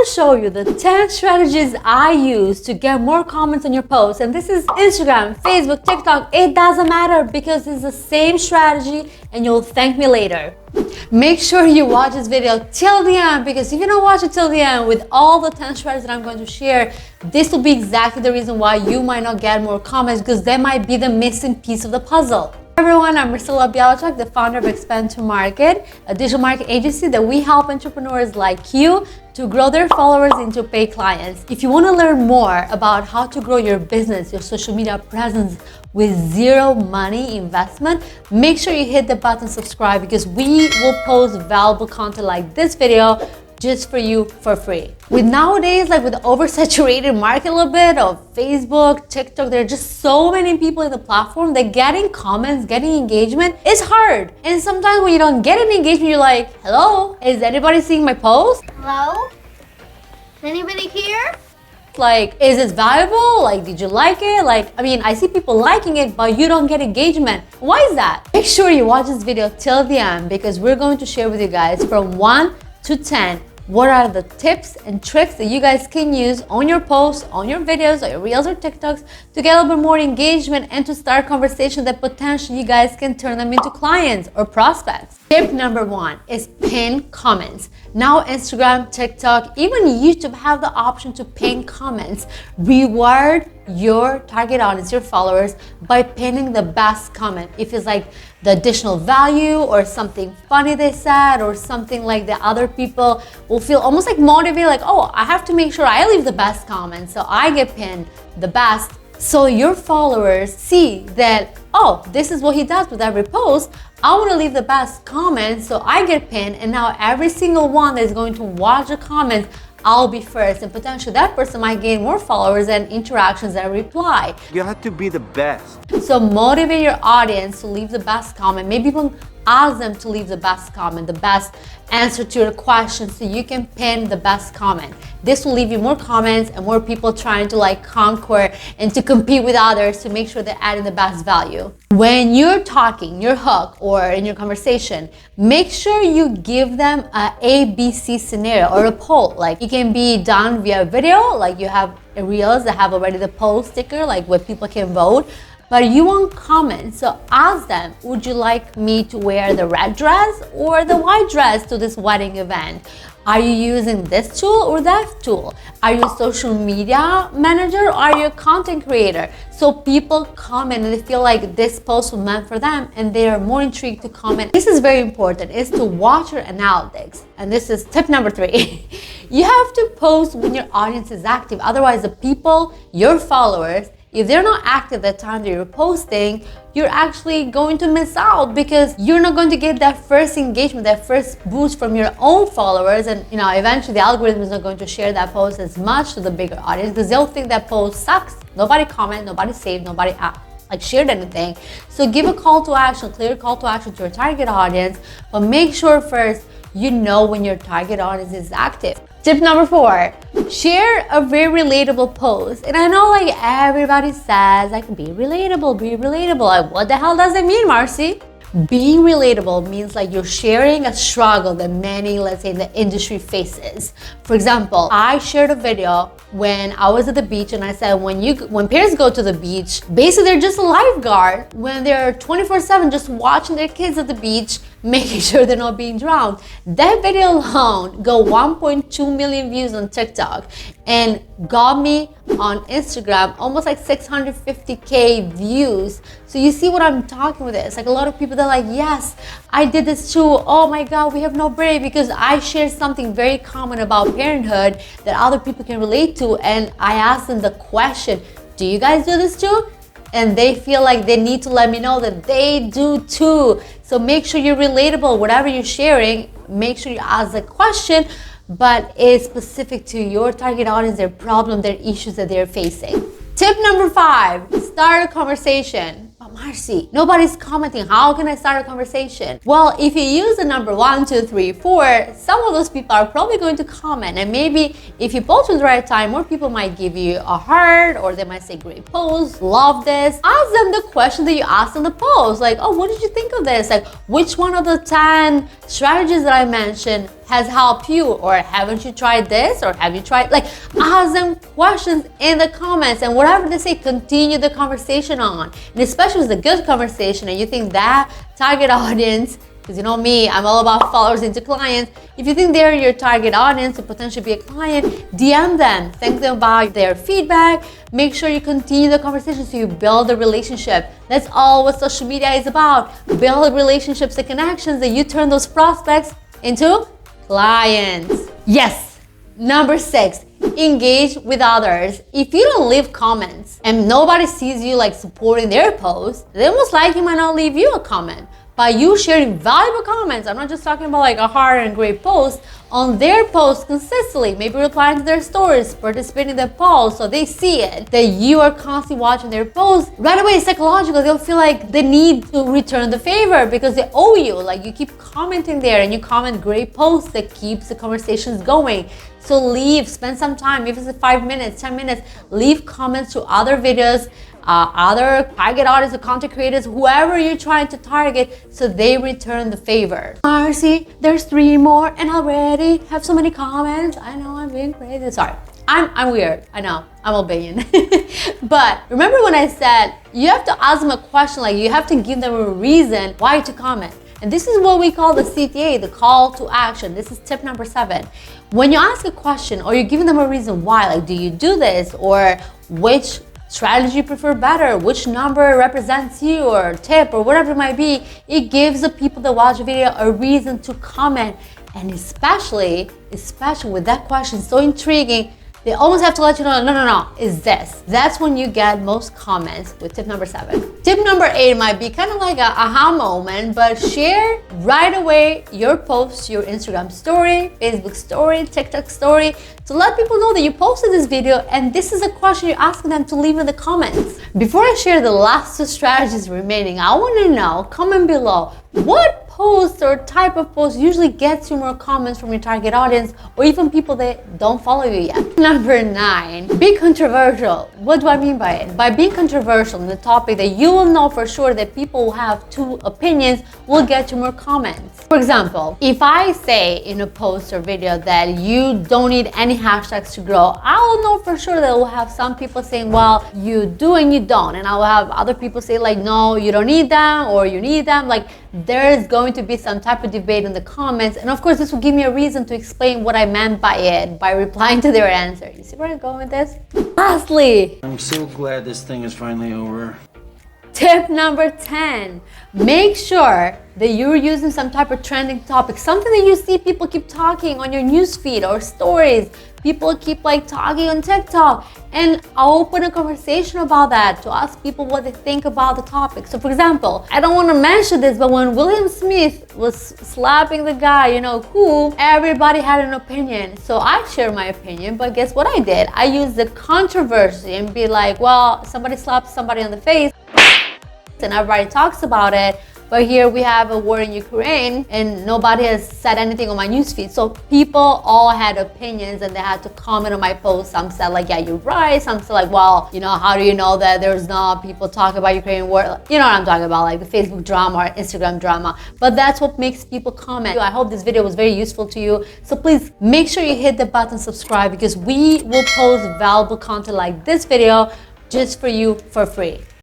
want to show you the 10 strategies I use to get more comments on your posts. And this is Instagram, Facebook, TikTok. It doesn't matter because it's the same strategy and you'll thank me later. Make sure you watch this video till the end, because if you don't watch it till the end with all the 10 strategies that I'm going to share, this will be exactly the reason why you might not get more comments, because that might be the missing piece of the puzzle. Hi everyone, I'm Marsilda Bialczak, the founder of Expand to Market, a digital marketing agency that we help entrepreneurs like you to grow their followers into paid clients. If you want to learn more about how to grow your business, your social media presence with zero money investment, make sure you hit the button subscribe, because we will post valuable content like this video just for you for free. With nowadays, like with the oversaturated market a little bit of Facebook, TikTok, there are just so many people in the platform that getting comments, getting engagement is hard. And sometimes when you don't get any engagement, you're like, hello, is anybody seeing my post? Hello? Is anybody here? Like, is this valuable? Like, did you like it? Like, I mean, I see people liking it, but you don't get engagement. Why is that? Make sure you watch this video till the end, because we're going to share with you guys from 1 to 10 what are the tips and tricks that you guys can use on your posts, on your videos, or your reels or TikToks to get a little bit more engagement and to start conversations that potentially you guys can turn them into clients or prospects. Tip number 1 is pin comments. Now Instagram, TikTok, even YouTube have the option to pin comments. Reward your target audience, your followers, by pinning the best comment. If it's like the additional value or something funny they said or something like the other people will feel almost like motivated, like, oh, I have to make sure I leave the best comment, so I get pinned the best. So your followers see that, oh, this is what he does with every post. I want to leave the best comment, so I get pinned, and now every single one that is going to watch the comments, I'll be first, and potentially that person might gain more followers and interactions and reply. You have to be the best. So motivate your audience to leave the best comment. Maybe even ask them to leave the best comment, the best answer to your question, so you can pin the best comment. This will leave you more comments and more people trying to like conquer and to compete with others to make sure they're adding the best value. When you're talking, your hook, or in your conversation, make sure you give them a ABC scenario or a poll. Like, it can be done via video, like you have reels that have already the poll sticker, like where people can vote. But you want comments, so ask them, would you like me to wear the red dress or the white dress to this wedding event? Are you using this tool or that tool? Are you a social media manager or are you a content creator? So people comment and they feel like this post was meant for them and they are more intrigued to comment. This is very important, is to watch your analytics. And this is tip number 3. You have to post when your audience is active. Otherwise, the people, your followers, if they're not active at the time that you're posting, you're actually going to miss out, because you're not going to get that first engagement, that first boost from your own followers. And eventually the algorithm is not going to share that post as much to the bigger audience, because they'll think that post sucks. Nobody commented, nobody saved, nobody shared anything. So give a call to action, clear call to action to your target audience, but make sure first you know when your target audience is active. Tip number 4, share a very relatable post. And I know like everybody says like be relatable, be relatable. Like, what the hell does it mean, Marcy? Being relatable means like you're sharing a struggle that many, let's say, in the industry faces. For example, I shared a video when I was at the beach and I said when parents go to the beach, basically they're just a lifeguard when they're 24/7 just watching their kids at the beach, making sure they're not being drowned. That video alone got 1.2 million views on TikTok and got me on Instagram almost like 650K views. So you see what I'm talking with this? Like a lot of people, they're like, yes, I did this too. Oh my God, we have no break, because I shared something very common about parenthood that other people can relate to. And I asked them the question, do you guys do this too? And they feel like they need to let me know that they do too. So make sure you're relatable. Whatever you're sharing, make sure you ask the question, but it's specific to your target audience, their problem, their issues that they're facing. Tip number 5, start a conversation. But Marcy, nobody's commenting. How can I start a conversation? Well, if you use the number 1, 2, 3, 4, some of those people are probably going to comment. And maybe if you post at the right time, more people might give you a heart, or they might say, great post, love this. Ask them the question that you asked in the post. Like, oh, what did you think of this? Like, which one of the 10 strategies that I mentioned has helped you, or haven't you tried this, or have you tried, like, ask them questions in the comments, and whatever they say, continue the conversation on. And especially if it's a good conversation and you think that target audience, because you know me, I'm all about followers into clients. If you think they're your target audience to potentially be a client, DM them, thank them about their feedback. Make sure you continue the conversation so you build a relationship. That's all what social media is about. Build relationships and connections that you turn those prospects into clients. Yes, number 6, engage with others. If you don't leave comments and nobody sees you like supporting their post, they most likely might not leave you a comment. By you sharing valuable comments, I'm not just talking about like a hard and great post, on their posts consistently, maybe replying to their stories, participating in their polls so they see it, that you are constantly watching their posts, right away psychologically they'll feel like they need to return the favor because they owe you. Like, you keep commenting there and you comment great posts that keeps the conversations going. So spend some time, if it's 5 minutes, 10 minutes, leave comments to other videos, other target audience or content creators, whoever you're trying to target, so they return the favor. Marcy, there's 3 more and already have so many comments. I know I'm being crazy. Sorry, I'm weird. I know, I'm Albanian. But remember when I said you have to ask them a question, like you have to give them a reason why to comment. And this is what we call the CTA, the call to action. This is tip number 7. When you ask a question or you're giving them a reason why, like, do you do this, or which strategy you prefer better, which number represents you, or tip, or whatever it might be, it gives the people that watch the video a reason to comment. And especially with that question so intriguing, they almost have to let you know, no, is this. That's when you get most comments with tip number 7. Tip number 8 might be kind of like a aha moment, but share right away your post, your Instagram story, Facebook story, TikTok story, to let people know that you posted this video and this is a question you're asking them to leave in the comments. Before I share the last 2 strategies remaining, I want to know, comment below, what post or type of post usually gets you more comments from your target audience, or even people that don't follow you yet. Number 9, be controversial. What do I mean by it? By being controversial in the topic that you will know for sure that people who have 2 opinions will get you more comments. For example, if I say in a post or video that you don't need any hashtags to grow, I will know for sure that we'll have some people saying, well, you do and you don't. And I will have other people say like, no, you don't need them, or you need them. Like, there is going to be some type of debate in the comments, and of course this will give me a reason to explain what I meant by it by replying to their answer. You see where I'm going with this? Lastly, I'm so glad this thing is finally over. tip number 10, make sure that you're using some type of trending topic, something that you see people keep talking on your newsfeed or stories. People keep like talking on TikTok, and I'll open a conversation about that to ask people what they think about the topic. So for example, I don't want to mention this, but when William Smith was slapping the guy, you know who, everybody had an opinion. So I shared my opinion, but guess what I did? I used the controversy and be like, well, somebody slapped somebody on the face and everybody talks about it. But here we have a war in Ukraine and nobody has said anything on my newsfeed. So people all had opinions and they had to comment on my post. Some said like, yeah, you're right. Some said like, well, you know, how do you know that there's not people talking about Ukraine war? You know what I'm talking about, like the Facebook drama or Instagram drama. But that's what makes people comment. I hope this video was very useful to you. So please make sure you hit the button subscribe, because we will post valuable content like this video just for you for free.